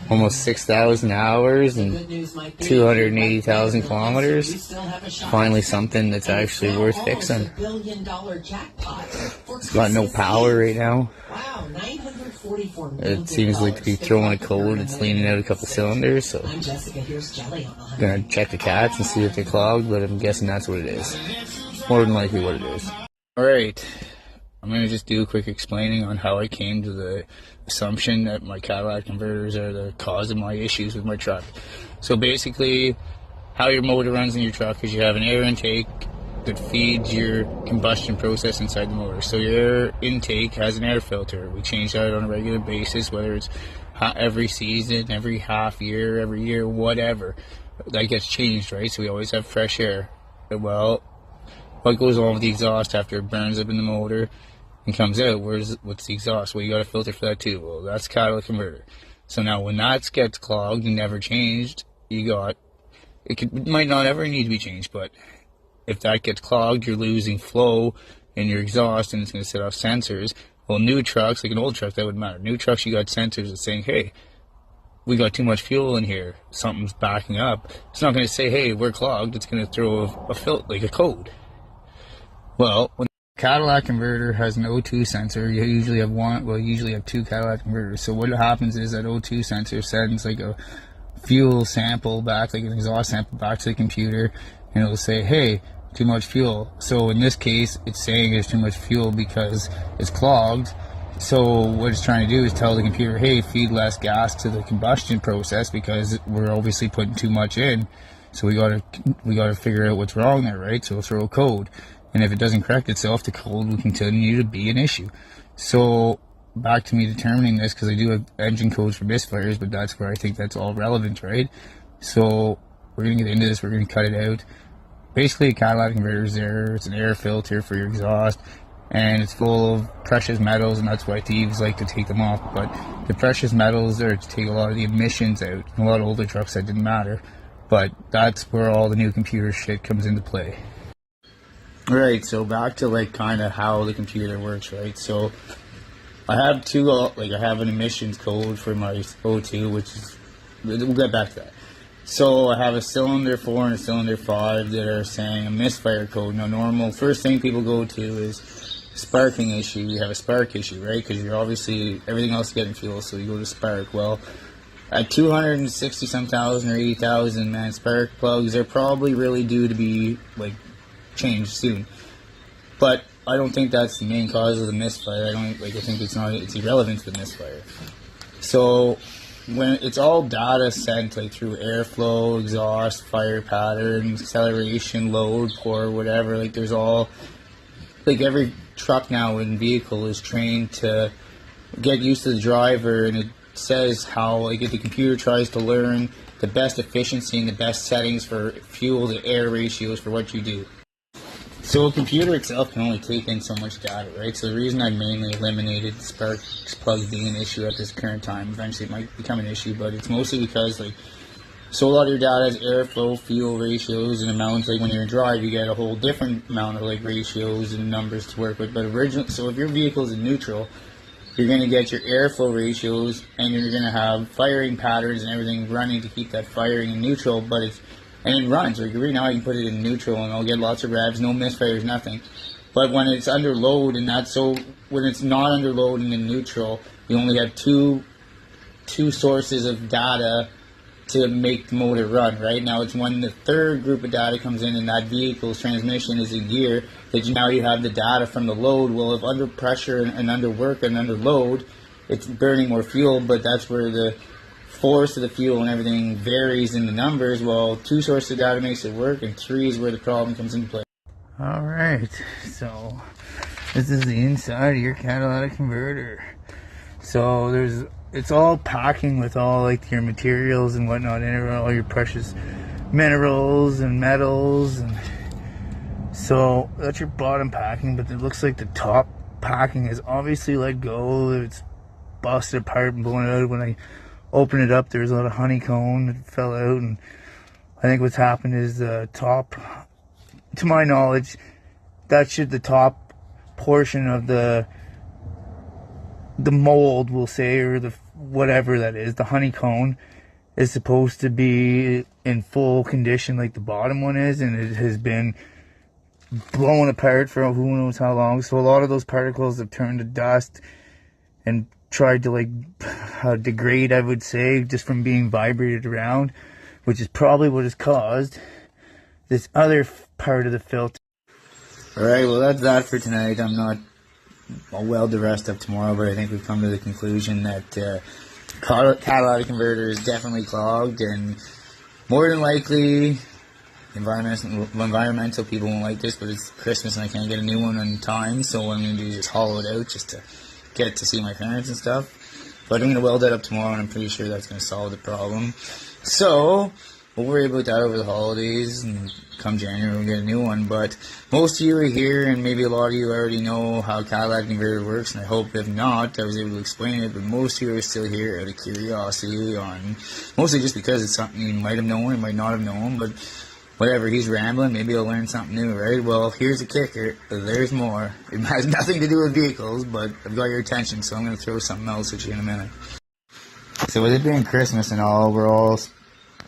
almost 6,000 hours and 280,000 kilometers. Finally something that's actually worth fixing. It's got no power right now. It seems like to be throwing a code. It's leaning out a couple cylinders, so I'm gonna check the cats and see if they're clogged, but I'm guessing that's what it is. More than likely what it is. Alright, I'm gonna just do a quick explaining on how I came to the assumption that my catalytic converters are the cause of my issues with my truck. So basically, how your motor runs in your truck is you have an air intake that feeds your combustion process inside the motor. So your air intake has an air filter. We change that on a regular basis, whether it's every season, every half year, every year, whatever. That gets changed, right? So we always have fresh air. Well, what goes on with the exhaust after it burns up in the motor and comes out? What's the exhaust? Well, you got a filter for that too. Well, that's catalytic converter. So now when that gets clogged and never changed, it might not ever need to be changed, but if that gets clogged, you're losing flow in your exhaust and it's going to set off sensors. Well, new trucks, like an old truck, that wouldn't matter. New trucks, you got sensors that's saying, hey, we got too much fuel in here. Something's backing up. It's not going to say, hey, we're clogged. It's going to throw a code. Well, when a catalytic converter has an O2 sensor, you usually have two catalytic converters. So what happens is that O2 sensor sends like a fuel sample back, like an exhaust sample back to the computer, and it'll say, hey, too much fuel. So in this case, it's saying there's too much fuel because it's clogged. So what it's trying to do is tell the computer, hey, feed less gas to the combustion process because we're obviously putting too much in. So we gotta figure out what's wrong there, right? So we'll throw a code. And if it doesn't correct itself, the code will continue to be an issue. So back to me determining this, because I do have engine codes for misfires, but that's where I think that's all relevant, right? So we're going to get into this, we're going to cut it out. Basically, a catalytic converter is there. It's an air filter for your exhaust, and it's full of precious metals, and that's why thieves like to take them off. But the precious metals are to take a lot of the emissions out. In a lot of older trucks, that didn't matter. But that's where all the new computer shit comes into play. Alright, so back to like kind of how the computer works, right? So I have I have an emissions code for my O2, which is, we'll get back to that. So I have a cylinder 4 and a cylinder 5 that are saying a misfire code. Now first thing people go to is sparking issue. You have a spark issue, right? Because you're obviously, everything else is getting fuel, so you go to spark. Well, at 260 some thousand or 80,000, man, spark plugs are probably really due to be like changed soon. But I don't think that's the main cause of the misfire. I think it's irrelevant to the misfire. So when it's all data sent like through airflow, exhaust, fire pattern, acceleration, load, pour, whatever, like there's all, like every truck now and vehicle is trained to get used to the driver, and it says how, like, if the computer tries to learn the best efficiency and the best settings for fuel to air ratios for what you do. So a computer itself can only take in so much data, right? So the reason I mainly eliminated spark plugs being an issue at this current time, eventually it might become an issue, but it's mostly because, like, so a lot of your data is airflow, fuel ratios, and amounts. Like when you're in drive, you get a whole different amount of like ratios and numbers to work with. But so if your vehicle is in neutral, you're going to get your airflow ratios, and you're going to have firing patterns and everything running to keep that firing in neutral, and it runs. Like right now I can put it in neutral and I'll get lots of revs, no misfires, nothing. But when it's under load, when it's not under load and in neutral, you only have two sources of data to make the motor run, right? Now it's when the third group of data comes in and that vehicle's transmission is in gear, that now you have the data from the load. Well, if under pressure and under work and under load, it's burning more fuel, but that's where the force of the fuel and everything varies in the numbers. Well, 2 sources of data makes it work, and 3 is where the problem comes into play. Alright, so this is the inside of your catalytic converter. So it's all packing with all like your materials and whatnot in it, all your precious minerals and metals, and so that's your bottom packing. But it looks like the top packing is obviously let go. It's busted apart and blown out. When I open it up, there's a lot of honeycomb that fell out, and I think what's happened is the top, to my knowledge, the top portion of the mold, we'll say, or whatever that is, the honey cone, is supposed to be in full condition like the bottom one is, and it has been blown apart for who knows how long. So a lot of those particles have turned to dust and tried to like degrade, I would say, just from being vibrated around, which is probably what has caused this other part of the filter. Alright, well that's that for tonight. I'm not well the rest of tomorrow, but I think we've come to the conclusion that catalytic converter is definitely clogged, and more than likely environmental people won't like this, but it's Christmas and I can't get a new one on time, so what I'm going to do is just hollow it out just to get to see my parents and stuff. But I'm going to weld that up tomorrow, and I'm pretty sure that's going to solve the problem. So we'll worry about that over the holidays, and come January we'll get a new one. But most of you are here, and maybe a lot of you already know how catalytic converter works, and I hope if not, I was able to explain it. But most of you are still here out of curiosity, on mostly just because it's something you might have known, you might not have known, but whatever, he's rambling, maybe I'll learn something new, right? Well, here's the kicker, there's more. It has nothing to do with vehicles, but I've got your attention, so I'm going to throw something else at you in a minute. So with it being Christmas and all, we're all,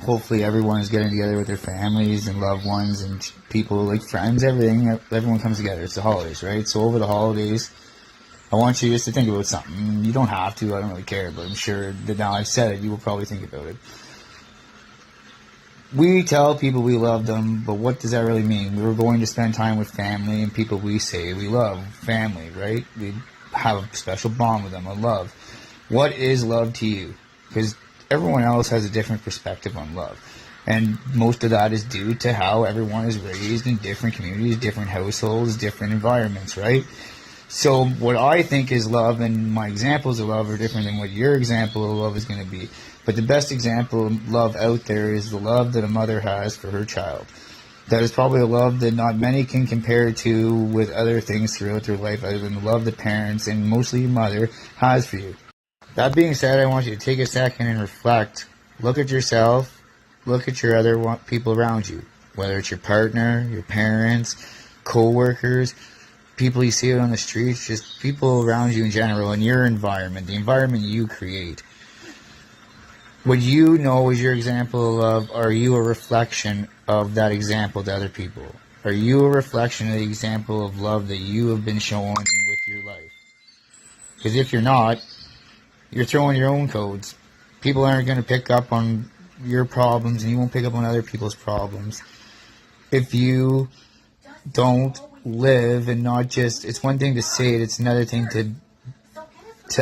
hopefully everyone is getting together with their families and loved ones and people, like friends, everyone comes together. It's the holidays, right? So over the holidays, I want you just to think about something. You don't have to, I don't really care, but I'm sure that now I've said it, you will probably think about it. We tell people we love them, but what does that really mean? We're going to spend time with family and people we say we love. Family, right? We have a special bond with them, a love. What is love to you? Because everyone else has a different perspective on love. And most of that is due to how everyone is raised in different communities, different households, different environments, right? So what I think is love, and my examples of love are different than what your example of love is going to be. But the best example of love out there is the love that a mother has for her child. That is probably a love that not many can compare to with other things throughout their life, other than the love that parents, and mostly your mother, has for you. That being said, I want you to take a second and reflect. Look at yourself. Look at your other people around you. Whether it's your partner, your parents, co-workers, people you see out on the streets, just people around you in general, in your environment, the environment you create. What you know is your example of, are you a reflection of that example to other people? Are you a reflection of the example of love that you have been shown with your life? Because if you're not, you're throwing your own codes. People aren't going to pick up on your problems, and you won't pick up on other people's problems. If you don't live and not just, it's one thing to say it, it's another thing to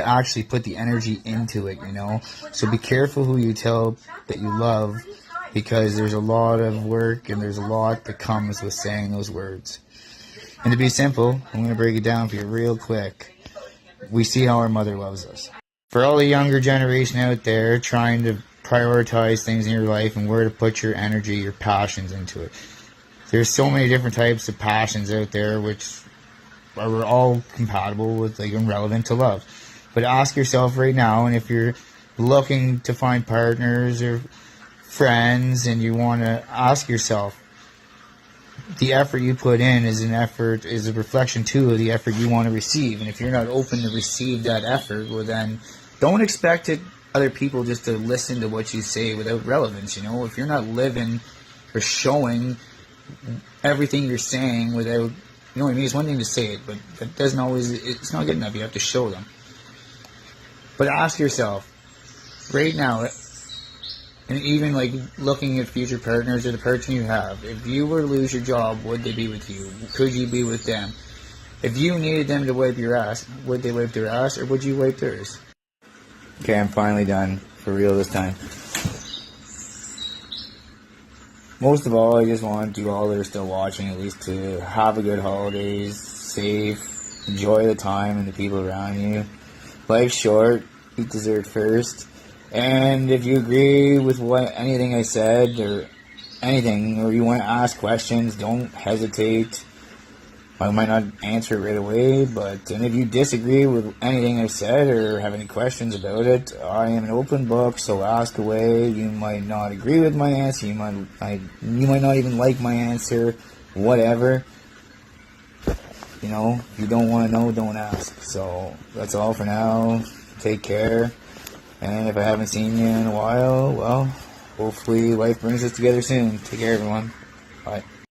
actually put the energy into it, you know. So be careful who you tell that you love, because there's a lot of work and there's a lot that comes with saying those words. And to be simple, I'm going to break it down for you real quick. We see how our mother loves us. For all the younger generation out there trying to prioritize things in your life and where to put your energy, your passions into it, there's so many different types of passions out there which are all compatible with, like, and relevant to love. But ask yourself right now, and if you're looking to find partners or friends, and you want to ask yourself, the effort you put in is a reflection too of the effort you want to receive. And if you're not open to receive that effort, well then don't expect other people just to listen to what you say without relevance, you know. If you're not living or showing everything you're saying without, you know what I mean, it's one thing to say it, but that doesn't always, it's not good enough. You have to show them. But ask yourself, right now, and even like looking at future partners or the person you have, if you were to lose your job, would they be with you? Could you be with them? If you needed them to wipe your ass, would they wipe their ass, or would you wipe theirs? Okay, I'm finally done, for real this time. Most of all, I just want you all that are still watching at least to have a good holidays, safe, enjoy the time and the people around you. Life's short, eat dessert first. And if you agree with anything I said, or anything, or you want to ask questions, don't hesitate. I might not answer it right away, and if you disagree with anything I said or have any questions about it, I am an open book, so ask away. You might not agree with my answer, you might not even like my answer, whatever. You know, if you don't want to know, don't ask. So that's all for now. Take care. And if I haven't seen you in a while, well, hopefully life brings us together soon. Take care, everyone. Bye.